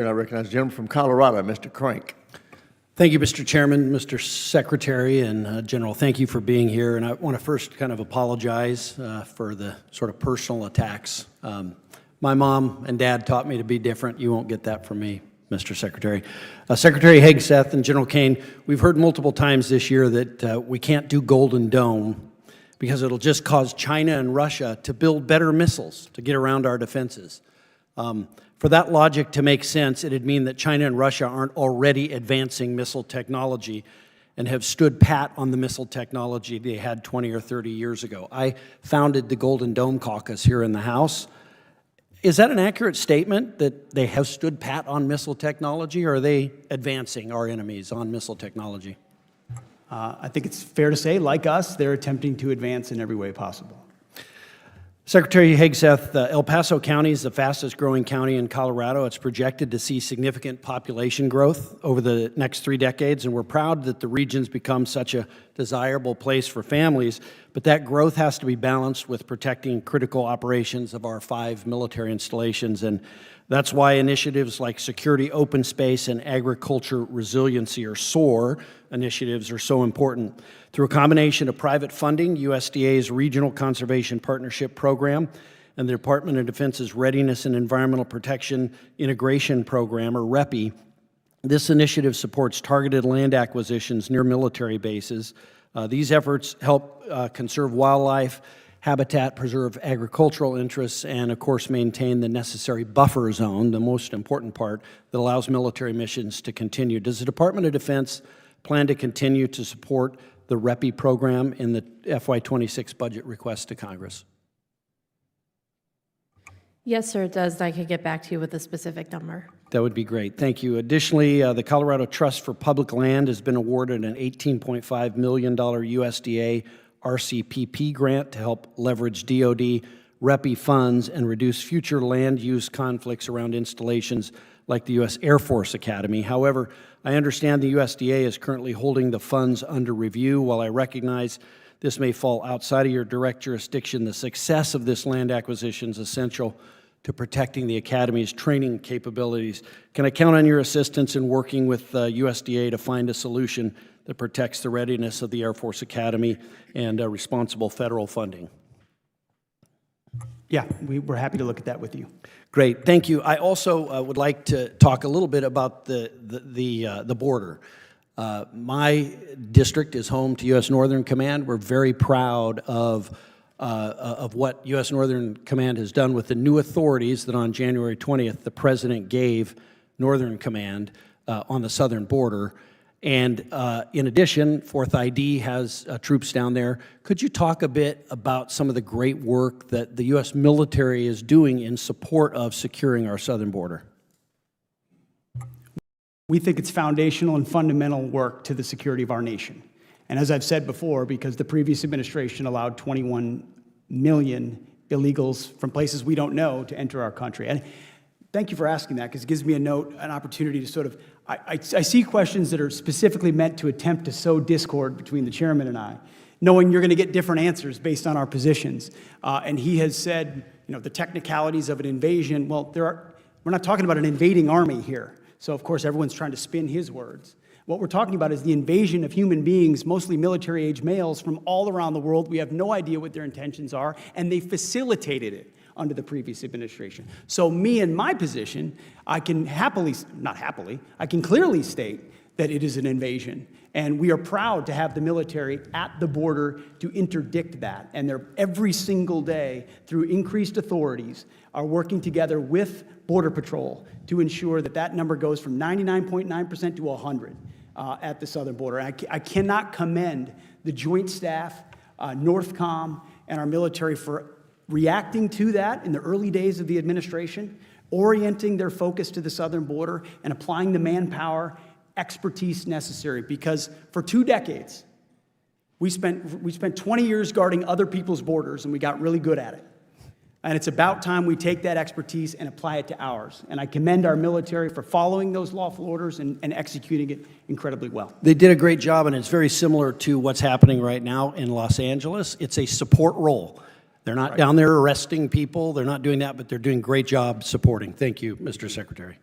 And I recognize the gentleman from Colorado, Mr. Crank. Thank you, Mr. Chairman, Mr. Secretary, and General. Thank you for being here. And I want to first kind of apologize for the sort of personal attacks. My mom and dad taught me to be different. You won't get that from me, Mr. Secretary. Secretary Hegseth and General Kane, we've heard multiple times this year that we can't do Golden Dome because it'll just cause China and Russia to build better missiles to get around our defenses. For that logic to make sense, it'd mean that China and Russia aren't already advancing missile technology and have stood pat on the missile technology they had 20 or 30 years ago. I founded the Golden Dome Caucus here in the House. Is that an accurate statement, that they have stood pat on missile technology, or are they advancing our enemies on missile technology? I think it's fair to say, like us, they're attempting to advance in every way possible. Secretary Hegseth, El Paso County is the fastest growing county in Colorado. It's projected to see significant population growth over the next 3 decades, and we're proud that the region's become such a desirable place for families, but that growth has to be balanced with protecting critical operations of our 5 military installations, and that's why initiatives like Security Open Space and Agriculture Resiliency, or SOAR, initiatives are so important. Through a combination of private funding, USDA's Regional Conservation Partnership Program, and the Department of Defense's Readiness and Environmental Protection Integration Program, or REPI, this initiative supports targeted land acquisitions near military bases. These efforts help conserve wildlife, habitat, preserve agricultural interests, and of course maintain the necessary buffer zone, the most important part, that allows military missions to continue. Does the Department of Defense plan to continue to support the REPI program in the FY26 budget request to Congress? Yes, sir, it does. I could get back to you with a specific number. That would be great. Thank you. Additionally, the Colorado Trust for Public Land has been awarded an $18.5 million USDA RCPP grant to help leverage DoD REPI funds and reduce future land use conflicts around installations like the U.S. Air Force Academy. However, I understand the USDA is currently holding the funds under review. While I recognize this may fall outside of your direct jurisdiction, the success of this land acquisition is essential to protecting the Academy's training capabilities. Can I count on your assistance in working with USDA to find a solution that protects the readiness of the Air Force Academy and responsible federal funding? Yeah, we're happy to look at that with you. Great, thank you. I also would like to talk a little bit about the border. My district is home to U.S. Northern Command. We're very proud of what U.S. Northern Command has done with the new authorities that on January 20th the President gave Northern Command on the southern border. And in addition, 4th ID has troops down there. Could you talk a bit about some of the great work that the U.S. military is doing in support of securing our southern border? We think it's foundational and fundamental work to the security of our nation. And as I've said before, because the previous administration allowed 21 million illegals from places we don't know to enter our country. And thank you for asking that, because it gives me an opportunity to sort of, I see questions that are specifically meant to attempt to sow discord between the chairman and I, knowing you're going to get different answers based on our positions. And he has said, you know, the technicalities of an invasion, well, we're not talking about an invading army here. So, of course, everyone's trying to spin his words. What we're talking about is the invasion of human beings, mostly military-age males from all around the world. We have no idea what their intentions are, and they facilitated it under the previous administration. So me in my position, I can I can clearly state that it is an invasion. And we are proud to have the military at the border to interdict that. And they're every single day, through increased authorities, are working together with Border Patrol to ensure that that number goes from 99.9% to 100 at the southern border. I cannot commend the Joint Staff, NORTHCOM, and our military for reacting to that in the early days of the administration, orienting their focus to the southern border, and applying the manpower expertise necessary. Because for 2 decades, we spent 20 years guarding other people's borders, and we got really good at it. And it's about time we take that expertise and apply it to ours. And I commend our military for following those lawful orders and executing it incredibly well. They did a great job, and it's very similar to what's happening right now in Los Angeles. It's a support role. They're not down there arresting people. They're not doing that, but they're doing a great job supporting. Thank you, Mr. Secretary.